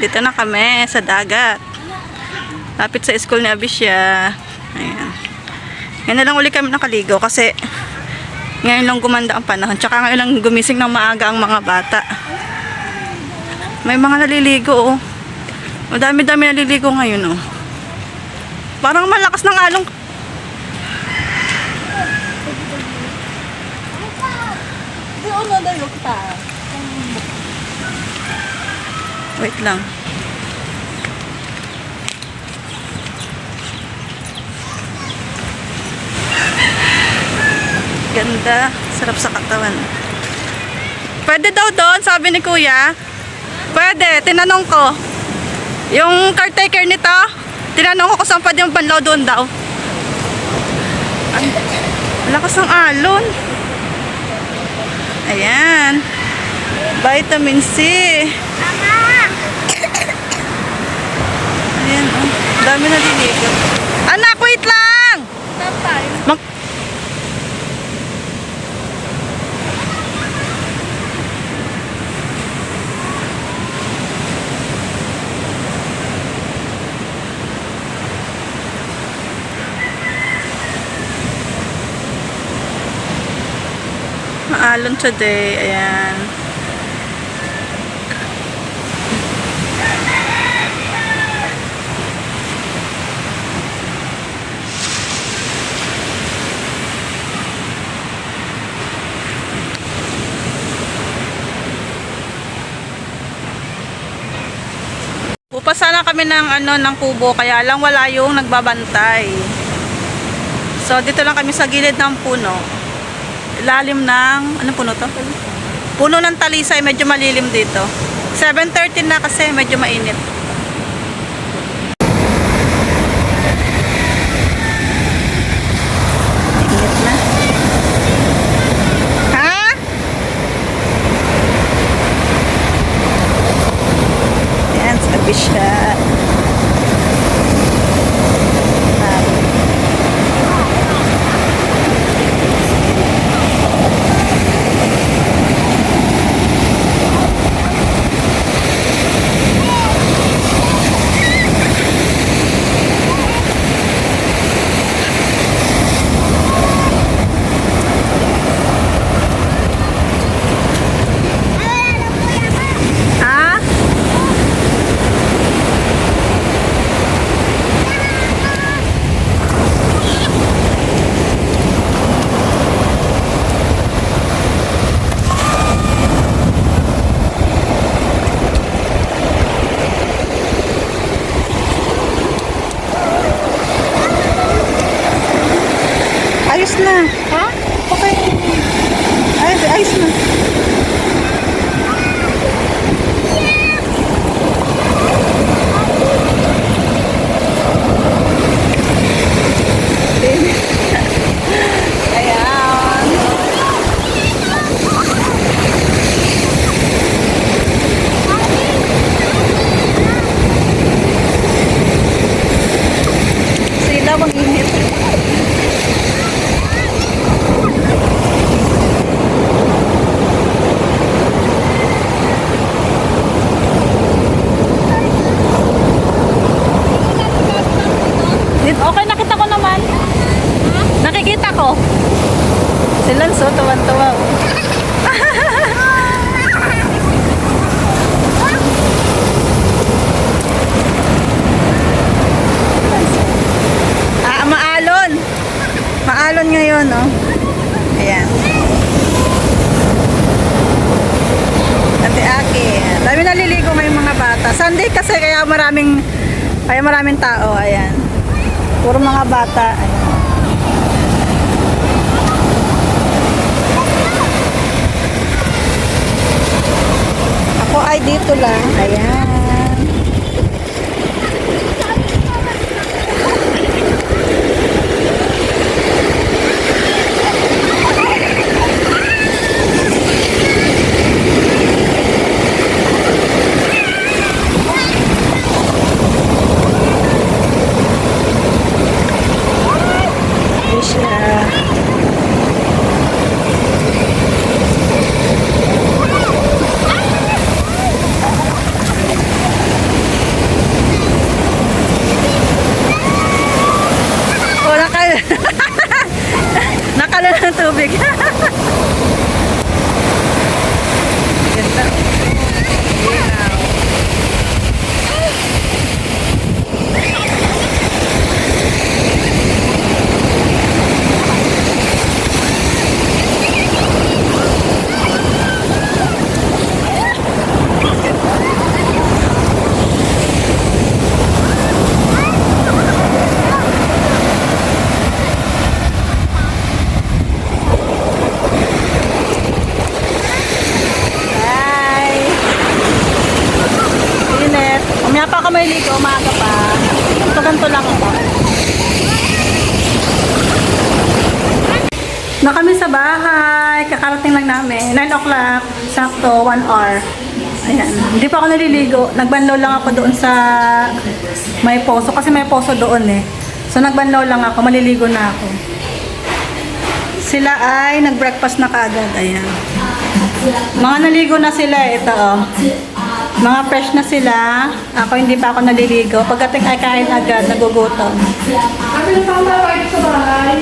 Dito na kami sa dagat. Lapit sa school ni Abisya. Ayan. Ngayon na lang uli kami nakaligo kasi ngayon lang gumanda ang panahon. Tsaka ngayon lang gumising ng maaga ang mga bata. May mga naliligo oh. Madami-dami naliligo ngayon oh. Parang malakas ng alon. Wait lang. Ganda. Sarap sa katawan. Pwede daw doon, sabi ni kuya. Pwede. Tinanong ko. Yung caretaker nito, tinanong ko kung saan pwede yung banlaw doon daw. Ang lakas ng alon. Ayan. Vitamin C. Ayan, oh. Dami naliligo. Anak, wait lang! Maalon today. Ayan. Pupa sana kami ng kubo, kaya lang wala yung nagbabantay. So dito lang kami sa gilid ng puno. Ilalim ng anong puno to? Puno ng talisay, medyo malilim dito. 7:13 na kasi medyo mainit. Init na. Ha? Yan, sabi siya. Ayos na. Ha? Okay. Ayos na. Ayan. Sila mag-init. Okay, nakita ko naman. Nakikita ko. Si Lance, oh, tuwan-tuwa. Maalon. Maalon ngayon, oh. Ayan. Ate Aki. Dami naliligo ngayong mga bata. Sunday kasi kaya maraming tao. Ayan. Puro mga bata. Ayan. Ako ay dito lang. Ayan. sabay ligo, umaga pa. So, ganito lang ako. Na kami sa bahay, kakarating lang namin. 9 o'clock, sakto, 1 hour. Ayan. Hindi pa ako naliligo. Nagbanlaw lang ako doon sa may poso. Kasi may poso doon eh. So nagbanlaw lang ako. Maliligo na ako. Sila ay nag-breakfast na kaagad. Ayan. Mga naligo na sila. Ito oh. Mga fresh na sila. Ako hindi pa ako naliligo. Pagdating ay kain agad. Nagugutom. Kami na pang sa bahay.